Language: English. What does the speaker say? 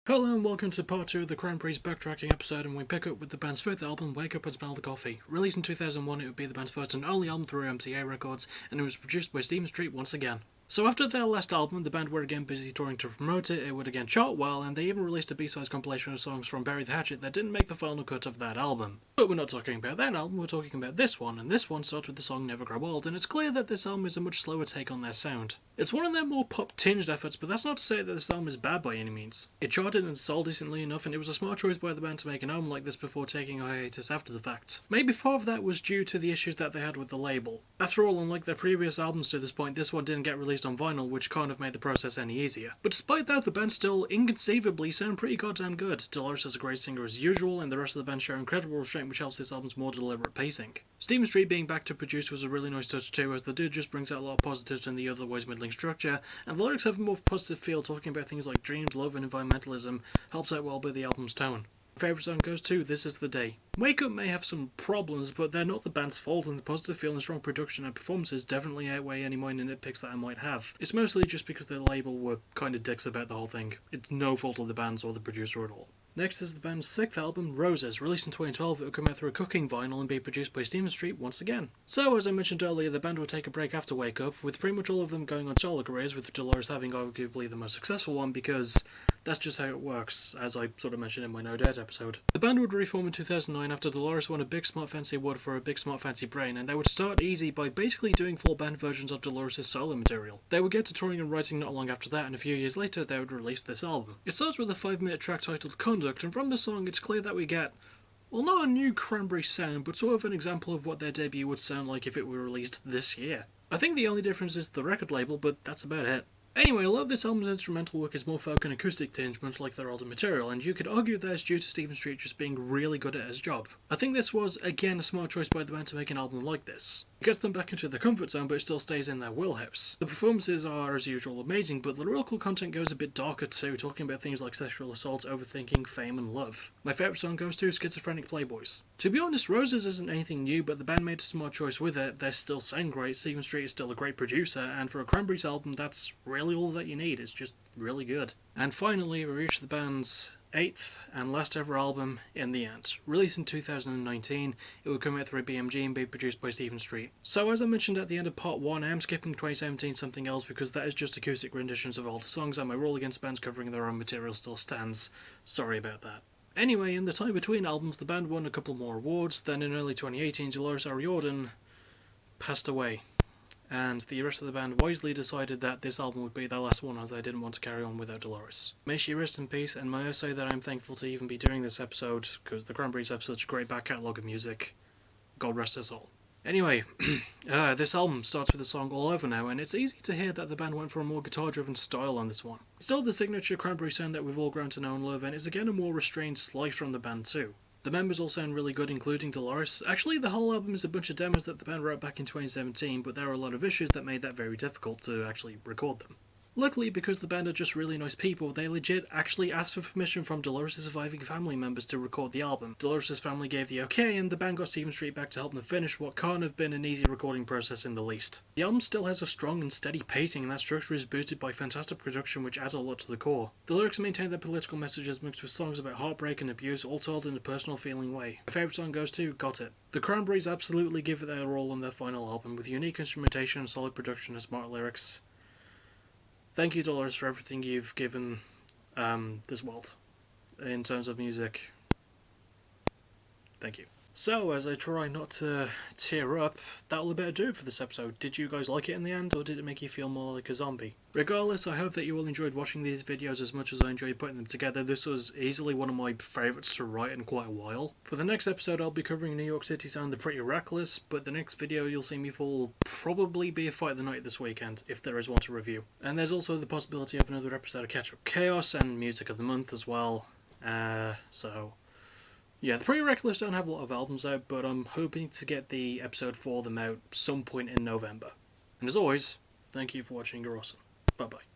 Hello and welcome to part 2 of the Cranberries Backtracking episode, and we pick up with the band's fifth album, Wake Up and Smell the Coffee. Released in 2001, it would be the band's first and only album through MTA Records, and it was produced by Stephen Street once again. So after their last album, the band were again busy touring to promote it, it would again chart well, and they even released a B-sides compilation of songs from Bury the Hatchet that didn't make the final cut of that album. But we're not talking about that album, we're talking about this one, and this one starts with the song Never Grow Old, and it's clear that this album is a much slower take on their sound. It's one of their more pop-tinged efforts, but that's not to say that this album is bad by any means. It charted and sold decently enough, and it was a smart choice by the band to make an album like this before taking a hiatus after the fact. Maybe part of that was due to the issues that they had with the label. After all, unlike their previous albums to this point, this one didn't get released on vinyl, which kind of made the process any easier. But despite that, the band still inconceivably sound pretty goddamn good. Dolores is a great singer as usual, and the rest of the band share incredible restraint, which helps this album's more deliberate pacing. Stephen Street being back to produce was a really nice touch too, as the dude just brings out a lot of positives in the otherwise middling structure, and the lyrics have a more positive feel, talking about things like dreams, love and environmentalism helps out well with the album's tone. My favourite song goes to This Is the Day. Wake Up may have some problems, but they're not the band's fault, and the positive feel and strong production and performances definitely outweigh any minor nitpicks that I might have. It's mostly just because their label were kind of dicks about the whole thing. It's no fault of the band's or the producer at all. Next is the band's sixth album, Roses. Released in 2012, it would come out through a cooking vinyl and be produced by Stephen Street once again. So, as I mentioned earlier, the band would take a break after Wake Up, with pretty much all of them going on solo careers, with Dolores having arguably the most successful one, because that's just how it works, as I sort of mentioned in my No Doubt episode. The band would reform in 2009 after Dolores won a Big Smart Fancy award for a Big Smart Fancy Brain, and they would start easy by basically doing full band versions of Dolores' solo material. They would get to touring and writing not long after that, and a few years later they would release this album. It starts with a 5-minute track titled Conduct, and from the song it's clear that we get, well, not a new Cranberry sound, but sort of an example of what their debut would sound like if it were released this year. I think the only difference is the record label, but that's about it. Anyway, a lot of this album's instrumental work is more folk and acoustic tinge, much like their older material, and you could argue that it's due to Stephen Street just being really good at his job. I think this was, again, a smart choice by the band to make an album like this. It gets them back into their comfort zone, but it still stays in their wheelhouse. The performances are, as usual, amazing, but the lyrical content goes a bit darker too, talking about things like sexual assault, overthinking, fame, and love. My favourite song goes to Schizophrenic Playboys. To be honest, Roses isn't anything new, but the band made a smart choice with it. They still sound great, Stephen Street is still a great producer, and for a Cranberries album, that's really all that you need. It's just really good. And finally, we reach the band's 8th and last ever album, In the End. Released in 2019, it would come out through BMG and be produced by Stephen Street. So as I mentioned at the end of part 1, I am skipping 2017 Something Else because that is just acoustic renditions of older songs, and my rule against bands covering their own material still stands. Sorry about that. Anyway, in the time between albums, the band won a couple more awards, then in early 2018, Dolores O'Riordan passed away. And the rest of the band wisely decided that this album would be their last one, as they didn't want to carry on without Dolores. May she rest in peace, and may I say that I'm thankful to even be doing this episode, because the Cranberries have such a great back catalogue of music. God rest us all. Anyway, this album starts with the song All Over Now, and it's easy to hear that the band went for a more guitar-driven style on this one. It's still the signature Cranberry sound that we've all grown to know and love, and it's again a more restrained slice from the band too. The members all sound really good, including Dolores. Actually, the whole album is a bunch of demos that the band wrote back in 2017, but there are a lot of issues that made that very difficult to actually record them. Luckily, because the band are just really nice people, they legit actually asked for permission from Dolores' surviving family members to record the album. Dolores' family gave the okay, and the band got Stephen Street back to help them finish what can't have been an easy recording process in the least. The album still has a strong and steady pacing, and that structure is boosted by fantastic production which adds a lot to the core. The lyrics maintain their political messages mixed with songs about heartbreak and abuse, all told in a personal feeling way. My favourite song goes to Got It. The Cranberries absolutely give it their all on their final album, with unique instrumentation, solid production and smart lyrics. Thank you, Dolores, for everything you've given this world in terms of music. Thank you. So, as I try not to tear up, that'll about do it for this episode. Did you guys like it in the end, or did it make you feel more like a zombie? Regardless, I hope that you all enjoyed watching these videos as much as I enjoyed putting them together. This was easily one of my favourites to write in quite a while. For the next episode, I'll be covering New York City sound The Pretty Reckless, but the next video you'll see me for will probably be a Fight of the Night this weekend, if there is one to review. And there's also the possibility of another episode of Catch Up Chaos and Music of the Month as well. Yeah, the Pretty Reckless don't have a lot of albums out, but I'm hoping to get the episode for them out some point in November. And as always, thank you for watching. You're awesome. Bye bye.